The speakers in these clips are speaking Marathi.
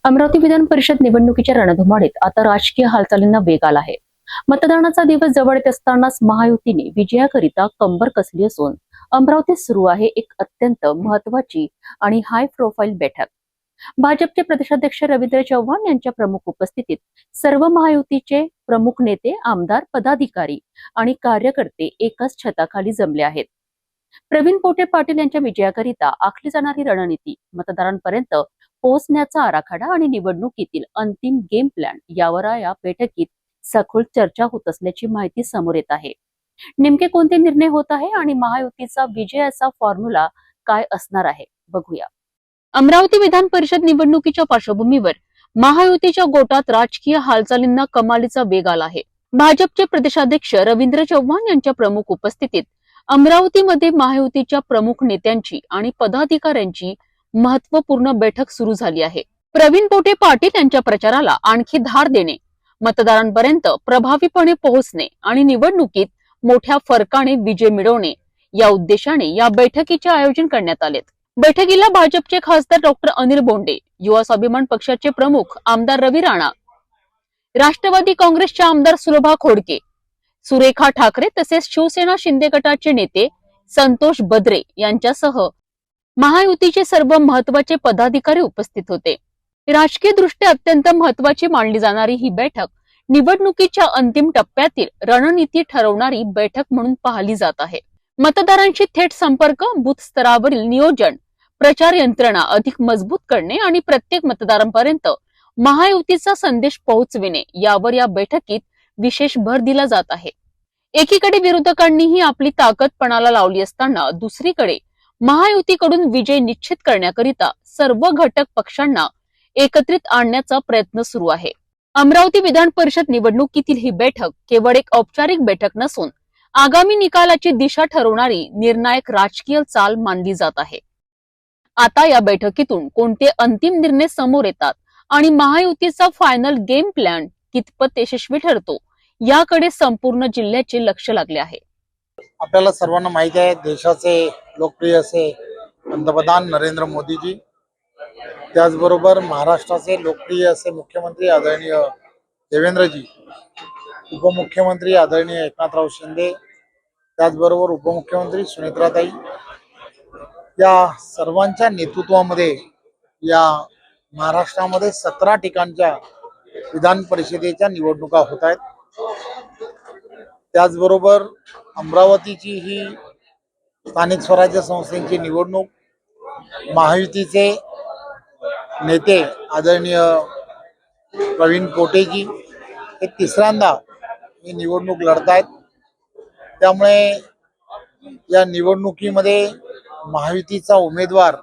अमरावती विधान परिषद निवडणुकीच्या रणधुमाळीत आता राजकीय हालचालींना वेग आला आहे। मतदानाचा दिवस जवळ येत असतानाच महायुतीने विजयाकरिता कंबर कसली असून अमरावतीत सुरू आहे एक अत्यंत महत्त्वाची आणि हाय प्रोफाईल बैठक। भाजपचे प्रदेशाध्यक्ष रवींद्र चव्हाण यांच्या प्रमुख उपस्थितीत सर्व महायुतीचे प्रमुख नेते, आमदार, पदाधिकारी आणि कार्यकर्ते एकाच छताखाली जमले आहेत। प्रवीण पोटे पाटील यांच्या विजयाकरिता आखली जाणारी रणनीती, मतदारांपर्यंत पोहोचण्याचा आराखडा आणि निवडणुकीतील अंतिम गेम प्लॅन यावर या बैठकीत सखोल चर्चा होत असल्याची माहिती समोर येत आहे। नेमके कोणते निर्णय होत आहे आणि महायुतीचा विजयाचा फॉर्म्युला काय असणार आहे, बघूया। अमरावती विधान परिषद निवडणुकीच्या पार्श्वभूमीवर महायुतीच्या गोटात राजकीय हालचालींना कमालीचा वेग आला आहे। भाजपचे प्रदेशाध्यक्ष रवींद्र चव्हाण यांच्या प्रमुख उपस्थितीत अमरावतीमध्ये महायुतीच्या प्रमुख नेत्यांची आणि पदाधिकाऱ्यांची महत्त्वपूर्ण बैठक सुरू झाली आहे। प्रवीण पोटे पाटील यांच्या प्रचाराला आणखी धार देणे, मतदारांपर्यंत प्रभावीपणे पोहोचणे आणि निवडणुकीत मोठ्या फरकाने विजय मिळवणे या उद्देशाने या बैठकीचे आयोजन करण्यात आले। बैठकीला भाजपचे खासदार डॉक्टर अनिल बोंडे, युवा स्वाभिमान पक्षाचे प्रमुख आमदार रवी राणा, राष्ट्रवादी काँग्रेसचे आमदार सुलभा खोडके, सुरेखा ठाकरे तसेच शिवसेना शिंदे गटाचे नेते संतोष बद्रे यांच्यासह महायुतीचे सर्व महत्त्वाचे पदाधिकारी उपस्थित होते। राजकीय दृष्ट्या अत्यंत महत्त्वाची मानली जाणारी ही बैठक निवडणुकीच्या अंतिम टप्प्यातील रणनीती ठरवणारी बैठक म्हणून पाहिली जात आहे। मतदारांशी थेट संपर्क, बूथ स्तरावरील नियोजन, प्रचार यंत्रणा अधिक मजबूत करणे आणि प्रत्येक मतदारांपर्यंत महायुतीचा संदेश पोहोचविणे यावर या बैठकीत विशेष भर दिला जात आहे। एकीकडे विरोधकांनीही आपली ताकद पणाला लावली असताना दुसरीकडे महायुतीकडून विजय निश्चित करण्याकरिता सर्व घटक पक्षांना एकत्रित आणण्याचा प्रयत्न सुरू आहे। अमरावती विधान परिषद निवडणुकीतील ही बैठक केवळ एक औपचारिक बैठक नसून आगामी निकालाची दिशा ठरवणारी निर्णायक राजकीय चाल मानली जात आहे। आता या बैठकीतून कोणते अंतिम निर्णय समोर येतात आणि महायुतीचा फायनल गेम प्लॅन कितपत यशस्वी ठरतो याकडे संपूर्ण जिल्ह्याचे लक्ष लागले आहे। आपल्याला सर्वांना माहिती आहे, देशाचे लोकप्रिय असे पंतप्रधान नरेंद्र मोदीजी, त्याचबरोबर महाराष्ट्राचे लोकप्रिय असे मुख्यमंत्री आदरणीय देवेंद्रजी, उपमुख्यमंत्री आदरणीय एकनाथराव शिंदे, त्याचबरोबर उपमुख्यमंत्री सुनेत्राताई, या सर्वांच्या नेतृत्वामध्ये या महाराष्ट्रामध्ये 17 ठिकाणच्या विधान परिषदेच्या निवडणुका होत आहेत। त्याचबरोबर अमरावतीची ही स्थानिक स्वराज्य संस्थेची निवडणूक महायुतीचे नेते आदरणीय प्रवीण पोटेजी हे तिसऱ्यांदा ही निवडणूक लढत आहेत। त्यामुळे या निवडणुकीमध्ये महायुतीचा उमेदवार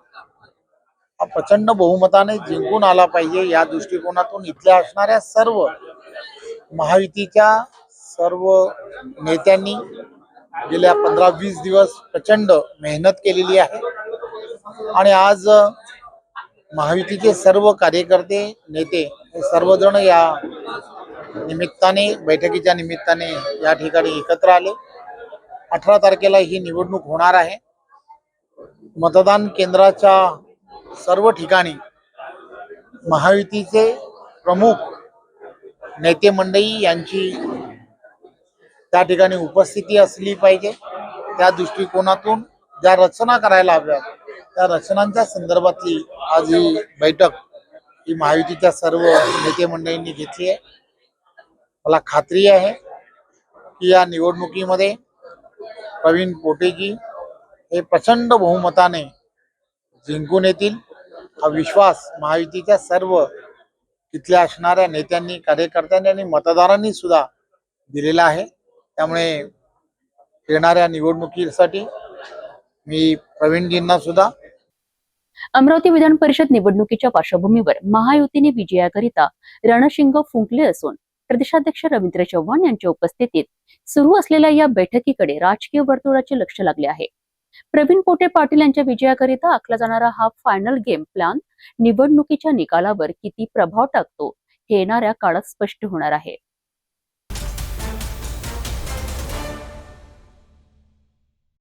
हा प्रचंड बहुमताने जिंकून आला पाहिजे या दृष्टिकोनातून इथल्या असणाऱ्या सर्व महायुतीच्या सर्व नेत्यांनी गेल्या 15-20 दिवस प्रचंड मेहनत केलेली आहे आणि आज महायुतीचे सर्व कार्यकर्ते, नेते हे सर्वजण या निमित्ताने, बैठकीच्या निमित्ताने या ठिकाणी एकत्र आले। 18 तारखेला ही निवडणूक होणार आहे। मतदान केंद्राच्या सर्व ठिकाणी महायुतीचे प्रमुख नेते मंडळी यांची त्या ठिकाणी उपस्थिती असली पाहिजे। त्या दृष्टिकोनातून ज्या रचना करायला हव्यात त्या रचनांच्या संदर्भातली आज ही बैठक ही महायुतीच्या सर्व नेते मंडळींनी घेतली आहे। मला खात्री आहे की या निवडणुकीमध्ये प्रवीण पोटेजी हे प्रचंड बहुमताने जिंकून येतील। हा विश्वास महायुतीच्या सर्व तिथल्या असणाऱ्या नेत्यांनी, कार्यकर्त्यांनी आणि मतदारांनी सुद्धा दिलेला आहे। त्यामुळे येणाऱ्या निवडणुकीसाठी मी प्रवीणजींना सुद्धा अमरावती विधान परिषद निवडणुकीच्या पार्श्वभूमीवर महायुतीने विजयाकरिता रणशिंग फुंकले असून प्रदेशाध्यक्ष रवींद्र चव्हाण यांच्या उपस्थितीत सुरू असलेल्या या बैठकीकडे राजकीय वर्तुळाचे लक्ष लागले आहे। प्रवीण पोटे पाटील यांच्या विजयाकरिता आखला जाणारा हा फायनल गेम प्लॅन निवडणुकीच्या निकालावर किती प्रभाव टाकतो हे येणाऱ्या काळात स्पष्ट होणार आहे।